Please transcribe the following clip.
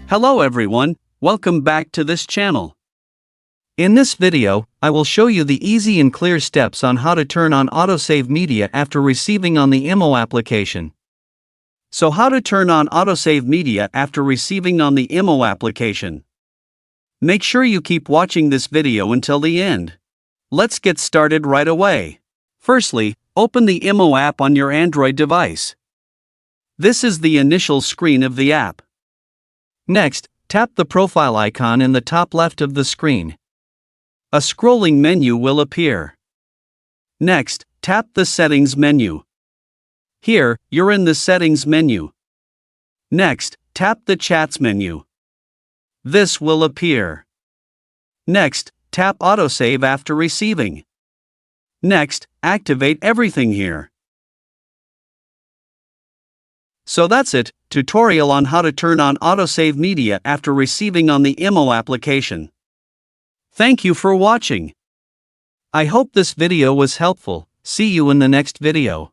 Hello everyone, welcome back to this channel. In this video, I will show you the easy and clear steps on how to turn on autosave media after receiving on the IMMO application. So how to turn on autosave media after receiving on the IMMO application. Make sure you keep watching this video until the end. Let's get started right away. Firstly, open the IMMO app on your Android device. This is the initial screen of the app. Next, tap the profile icon in the top left of the screen. A scrolling menu will appear. Next, tap the Settings menu. Here, you're in the Settings menu. Next, tap the Chats menu. This will appear. Next, tap Autosave after receiving. Next, activate everything here. So that's it, tutorial on how to turn on autosave media after receiving on the IMMO application. Thank you for watching. I hope this video was helpful. See you in the next video.